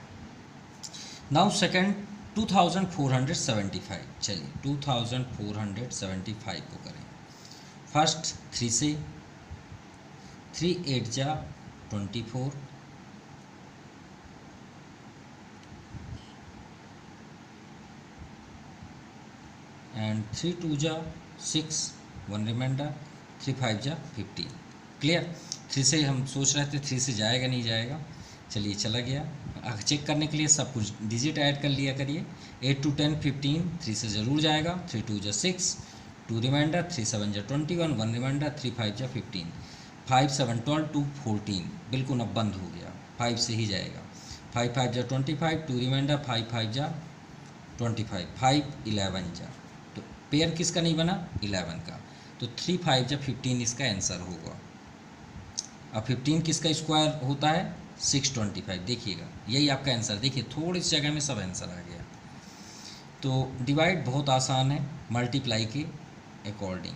Now second 2475। चलिए 2475 को करें। फर्स्ट 3 से, 3 8 जा 24, एंड 3 2 जा 6, 1 रिमाइंडर, 3 5 जा 15। क्लियर? 3 से हम सोच रहे थे 3 से जाएगा नहीं जाएगा, चलिए चला गया। चेक करने के लिए सब कुछ डिजिट ऐड कर लिया करिए। 8 2 10 15, 3 से ज़रूर जाएगा। 3 2 जा 6, 2 रिमाइंडर, 3 7 जा 21, 1 रिमाइंडर, 3 5 जा 15, 5 7 12 2 14, बिल्कुल अब बंद हो गया, 5 से ही जाएगा। 5 5 जा 25, 2 रिमाइंडर, 5 5 जा 25, 5 11 जा। तो पेयर किसका नहीं बना? 11 का। तो 3 5 जा 15 इसका आंसर होगा। अब 15 किसका स्क्वायर होता है? 625। देखिएगा यही आपका आंसर। देखिए थोड़ी सी जगह में सब आंसर आ गया। तो डिवाइड बहुत आसान है मल्टीप्लाई के अकॉर्डिंग।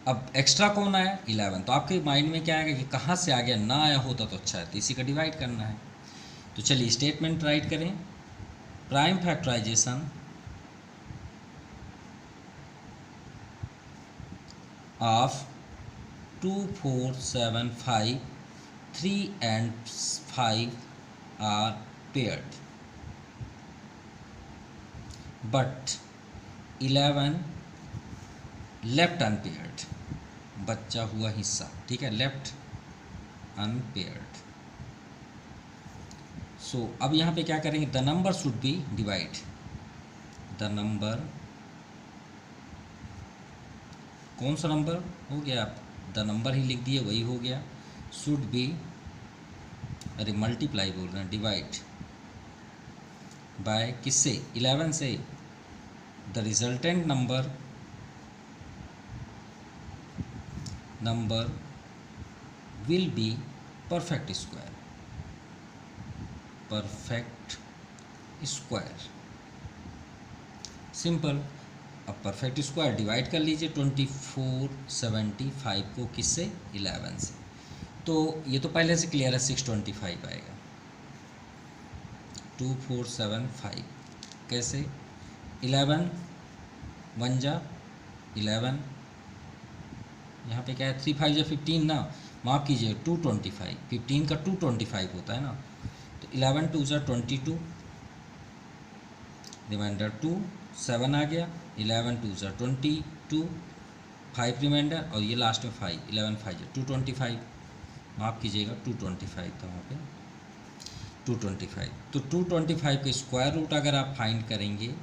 अब एक्स्ट्रा कौन आया? 11। तो आपके माइंड में क्या आएगा कि कहाँ से आ गया? ना आया होता तो अच्छा है, तो इसी का डिवाइड करना है। तो चलिए स्टेटमेंट राइट करें। Prime factorisation of 2 4 7 5, 3 and 5 are paired, but 11 left unpaired, बचा हुआ हिस्सा, ठीक है, लेफ्ट अनपेयर्ड। सो अब यहाँ पे क्या करेंगे? The number should B divide, the number कौन सा नंबर हो गया, आप द नंबर ही लिख दिए, वही हो गया। शुड बी, अरे मल्टीप्लाई बोल रहे हैं, डिवाइड बाय किससे, 11 से। The resultant number will be perfect square, perfect square, simple. अब परफेक्ट स्क्वायर डिवाइड कर लीजिए 2475 को किससे, 11 से। तो ये तो पहले से क्लियर है, 625 आएगा। 2475 कैसे, 11 1 जा 11, यहाँ पे क्या है 3 5 जा 15 ना, माफ़ कीजिए 225, 15 का 225 होता है ना, तो 11 2 जा 22, रिमाइंडर 2, 7 आ गया, 11 2 जा 22, 5 रिमाइंडर, और ये लास्ट में 5, 11 5 जा 225, माफ़ कीजिएगा 225 था वहाँ पे 225। तो 225 का स्क्वायर रूट अगर आप फाइंड करेंगे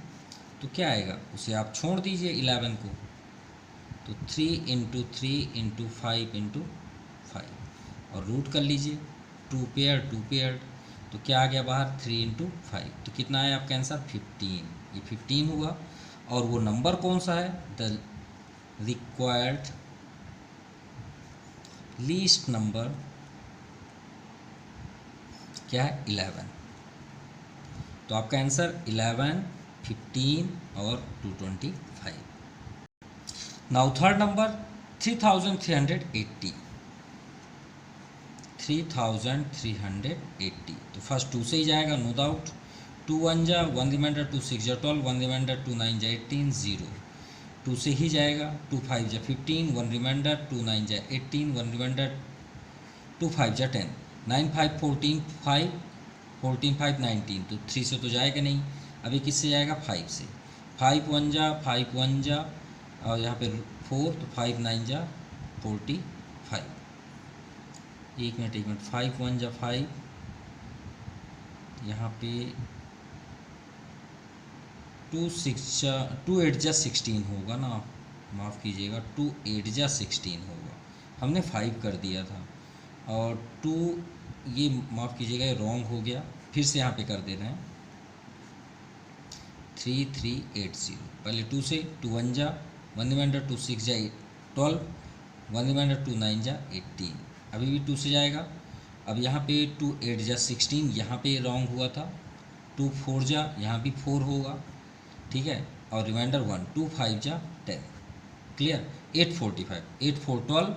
तो क्या आएगा, उसे आप छोड़ दीजिए 11 को, तो 3 इंटू 3 इंटू 5 इंटू 5 और रूट कर लीजिए, 2 पेयर, तो क्या आ गया बाहर 3 इंटू 5, तो कितना आया आपका आंसर 15, ये 15 हुआ। और वो नंबर कौन सा है, द रिक्वायर्ड लीस्ट नंबर क्या है 11, तो आपका आंसर 11, 15 और 225। नाउ थर्ड नंबर 3380, 3380, तो फर्स्ट 2 से ही जाएगा नो डाउट, 2 1 जा 1 रिमाइंडर, 2 6 जा 12, 1 रिमाइंडर, 2 9 जा 18, 0, 2 से ही जाएगा, 2 5 जा 15, 1 रिमाइंडर, 2 9 जा 18, 1 रिमाइंडर, 2 5 जा 10, 9 5 14, 5 14 5 19, तो 3 से तो जाएगा नहीं, अभी किससे जाएगा 5 से, 5 1 जा 5 1 जा, और यहाँ पे 4, तो 5 9 जा 45, एक मिनट 5 1 जा 5, यहाँ पे 2 6 जा 2 8 जा 16 होगा ना, माफ़ कीजिएगा 2 8 जा 16 होगा, हमने 5 कर दिया था, और 2 ये माफ़ कीजिएगा ये रॉन्ग हो गया, फिर से यहाँ पे कर दे रहे हैं 3380, पहले 2 से 2 1 जा 1 रिमाइंडर, 2 6 जा 12, 1 रिमाइंडर, 2 9 जा 18, अभी भी 2 से जाएगा। अब यहाँ पे 2 8 जा 16, यहाँ पे रॉन्ग हुआ था, 2 4 जा यहाँ भी 4 होगा, ठीक है, और रिमाइंडर 1, 2 5 जा 10, क्लियर। 8 45, 8 4 12,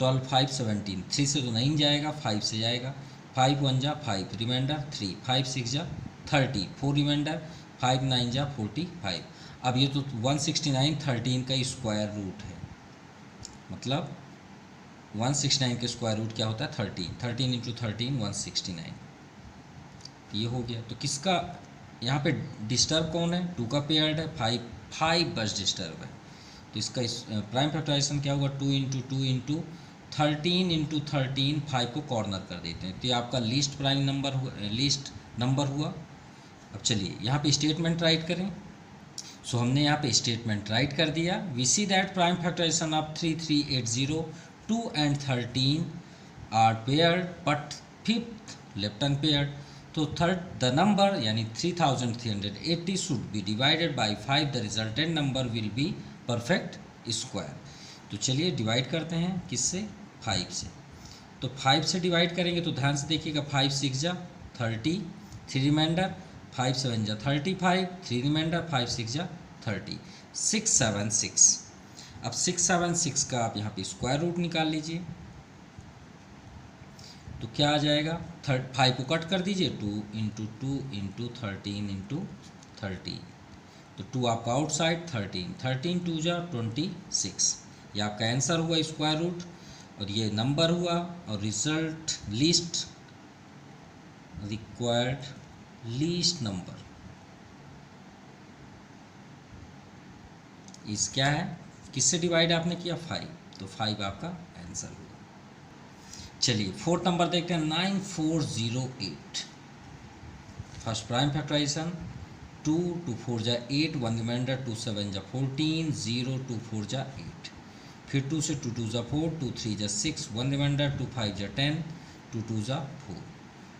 12 5 17, 3 से तो नहीं जाएगा, 5 से जाएगा, 5 1 जा 5, रिमाइंडर 3, 5 6 जा 30, 4 रिमाइंडर, 5 9 जा 45। अब ये तो 169 13 का स्क्वायर रूट है, मतलब 169 का स्क्वायर रूट क्या होता है 13, 13 इंटू 13 169, ये हो गया। तो किसका यहाँ पे डिस्टर्ब कौन है, 2 का पेयर्ड है, 5 बस डिस्टर्ब है, तो इसका प्राइम फैक्टराइजेशन क्या होगा 2 इंटू 2 इंटू 13 इंटू 13, 5 को कॉर्नर कर देते हैं, तो ये आपका लीस्ट प्राइम नंबर हुआ, लीस्ट नंबर हुआ। अब चलिए यहाँ पे स्टेटमेंट राइट करें, सो हमने यहाँ पे स्टेटमेंट राइट कर दिया, we see that prime factorisation of 3380 2 and 13 are paired but fifth left unpaired, तो थर्ड द नंबर यानी 3380 should be divided by 5, the resultant number will be perfect square. तो चलिए डिवाइड करते हैं किससे, 5 से, तो 5 से डिवाइड करेंगे तो ध्यान से देखिएगा, 5 6 जा 30, 3 रिमाइंडर, 5 7 जा 35, 3 रिमाइंडर, 5 6 जा 30, 676। अब 676 का आप यहाँ पे स्क्वायर रूट निकाल लीजिए, तो क्या आ जाएगा, 5 को कट कर दीजिए, 2 इंटू 2 इंटू 13 इंटू 30, तो 2 आपका आउटसाइड, 13 13 2 जा 26, ये आपका आंसर हुआ स्क्वायर रूट, और ये नंबर हुआ, और result least required least number इस क्या है, किससे डिवाइड आपने किया 5, तो 5 आपका आंसर हुआ। चलिए फोर्थ नंबर देखते हैं 9408, फर्स्ट प्राइम फैक्टराइजेशन 2 2 4 जा 8, 1 रिमाइंडर, 2 7 जा 14, 0 2 4 जा 8, फिर 2 से 2 2 ज़ा 4, 2 3 ज़ा 6, 1 रिमाइंडर, 2 5 ज़ा 10, 2 2 ज़ा 4।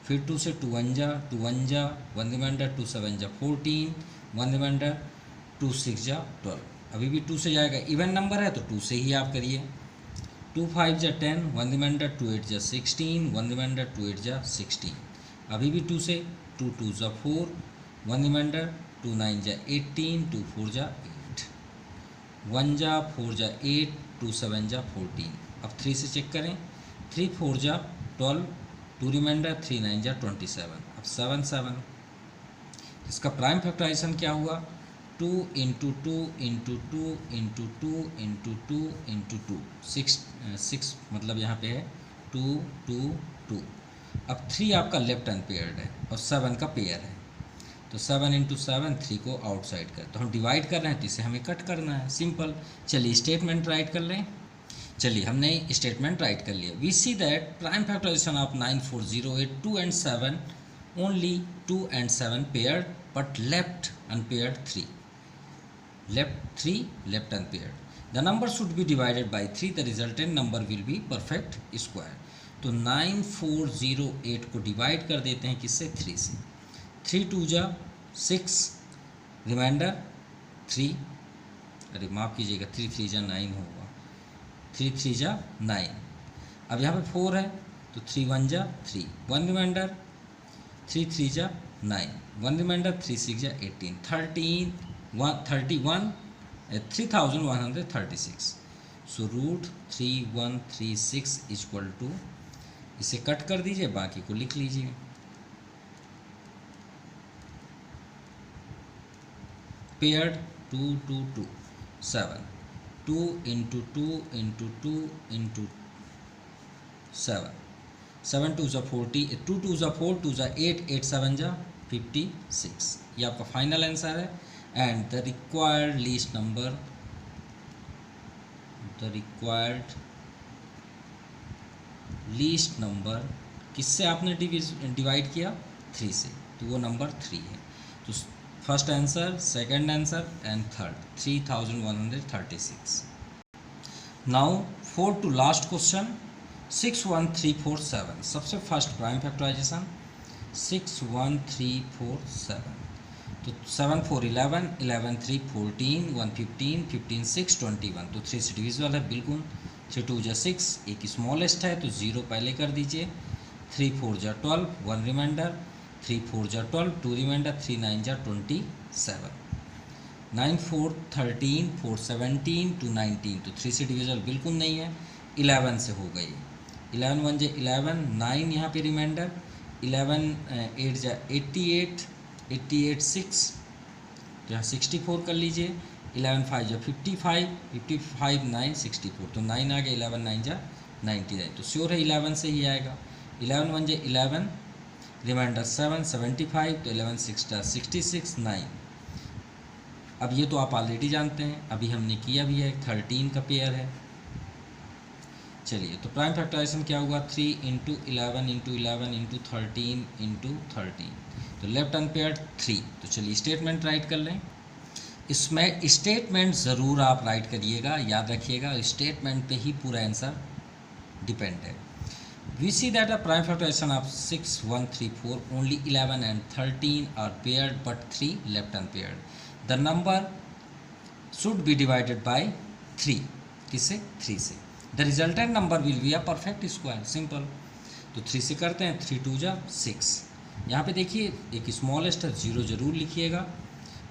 फिर 2 से 2 1 ज़ा, 2 1 ज़ा, 1 रिमाइंडर, 2 7 ज़ा 14, 1 रिमाइंडर, 2 6 ज़ा 12। अभी भी 2 से जाएगा, इवन नंबर है तो 2 से ही आप करिए। 2 5 ज़ा 10, 1 रिमाइंडर, 2 8 ज़ा 16, 1 रिमाइंडर, 2 8 ज़ा 16। अभी भी 2 से 2 2 ज़ा 4, 1 रिमाइंडर, 2 9 ज़ा 18, 2 4 ज़ा 8, 1 ज़ा 4 ज़ा 8, 2 7 ज़ा 14। अब 3 से चेक करें, 3 4 ज़ा 12, 2 रिमाइंडर, 3 9 ज़ा 27। अब 7 7, इसका प्राइम फैक्टराइजेशन क्या हुआ? 2 into 2 into 2 into 2 into 2 into 2, 6 मतलब यहाँ पे है 2 2 2। अब 3 आपका लेफ्ट अनपेयर्ड है और 7 का पेयर है, तो 7 इंटू 7, 3 को आउटसाइड कर, तो हम डिवाइड कर रहे हैं तो इसे हमें कट करना है, सिंपल। चलिए स्टेटमेंट राइट कर लें। चलिए हमने स्टेटमेंट राइट कर लिया। We see that prime factorisation of 9 4 0 8 2 and 7, only 2 and 7 paired but left unpaired 3, left 3 left unpaired. The number should be divided by 3, the resultant number will be perfect square. तो 9 4 0 8 को डिवाइड कर देते हैं किससे? 3 से। 3 2 जा 6, रिमाइंडर 3, अरे माफ़ कीजिएगा 3 3 जा 9 होगा, 3 3 जा 9। अब यहाँ पे 4 है तो 3 1 जा 3, 1 रिमाइंडर, 3 3 जा 9, 1 रिमाइंडर, 3 6 जा 18, 3136। सो रूट 3136 इक्वल टू, इसे कट कर दीजिए, बाकी को लिख लीजिए। पेयर्ड 2 2 2 7, 2 इंटू 2 इंटू 2 इंटू 7, 7 2 ज़ा 40, 2 2 ज़ा 4, 2 ज़ा 8, 8 7 ज़ा 56। ये आपका फाइनल आंसर है। And the required least number, the required least number किससे आपने डिवाइड किया? 3 से, तो वो नंबर 3 है। तो first answer, second answer and third 3136। Now 4 to last question, 6 1 3 4 7। सबसे फर्स्ट प्राइम फैक्टराइजेशन 6 1 3 4 7, तो 7 4 11, 11 3 14, 1 15, 15 6 21, तो 3 से डिविजिबल है बिल्कुल। 3 2 जा 6, एक स्मॉलेस्ट है तो 0 पहले कर दीजिए। 3 4 जा 12, 1 रिमाइंडर, 3 4 जा 12, 2 रिमाइंडर, 3 9 जा 27, 9 4 13, 4 17, 2 19, तो 3 से डिविजिबल बिल्कुल नहीं है। 11 से हो गई, 11 1 जा 11, 9 यहाँ पे रिमाइंडर, 11 8 जा 88, 88 6, तो यहाँ 64 कर लीजिए। 11 5 जा 55, 55 9 64, तो 9 आ गया, 11 9 जा 99, तो श्योर है 11 से ही आएगा। 11 1 जा 11, रिमाइंडर 7 75, तो 11 6 जा 66 9। अब ये तो आप ऑलरेडी जानते हैं, अभी हमने किया भी है, 13 का पेयर है। चलिए तो प्राइम फैक्टराइजेशन क्या हुआ? 3 इंटू 11 इंटू 11 इंटू 13 इंटू 13, तो लेफ्ट अनपेयर्ड 3। तो चलिए स्टेटमेंट राइट कर लें। इसमें स्टेटमेंट ज़रूर आप राइट करिएगा, याद रखिएगा, स्टेटमेंट पे ही पूरा आंसर डिपेंड है। We see that a prime factorisation of 6 1 3 4, only 11 and 13 are paired but 3 left unpaired. The number should be divided by 3, किससे? 3 से। The resultant number will be a perfect square, simple. तो 3 से करते हैं, 3 2 जा 6। यहाँ पे देखिए एक स्मॉलेस्ट है, 0 ज़रूर लिखिएगा।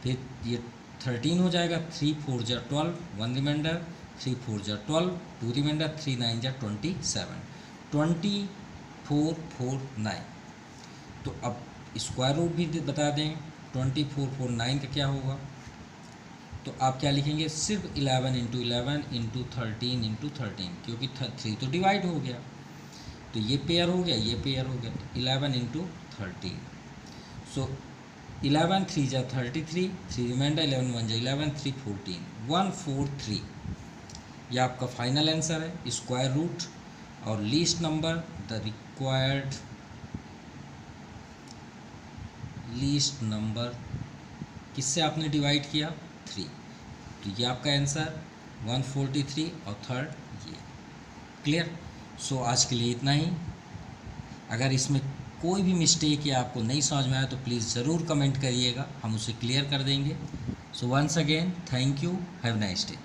फिर ये 13 हो जाएगा, 3 4 जा 12, 1 रिमाइंडर, 3 4 जा 12, 2 रिमाइंडर, 3 9 जा 27, 24 4 9। तो अब स्क्वायर रूट भी बता दें, 24 4 9 का क्या होगा? तो आप क्या लिखेंगे? सिर्फ 11 इंटू 11 इंटू 13 इंटू 13, क्योंकि 3 तो डिवाइड हो गया, तो ये पेयर हो गया, ये पेयर हो गया, तो 11 इंटू 13। सो 11 3 जा 33, 3 रिमाइंडर, 11 1 जा 11, 3 14, 143। ये आपका फाइनल आंसर है, स्क्वायर रूट और least number. The required least number किससे आपने डिवाइड किया? 3, तो ये आपका आंसर 143 और थर्ड ये। क्लियर? सो आज के लिए इतना ही। अगर इसमें कोई भी मिस्टेक या आपको नहीं समझ में आया तो प्लीज़ ज़रूर कमेंट करिएगा, हम उसे क्लियर कर देंगे। So once again thank you, have nice day.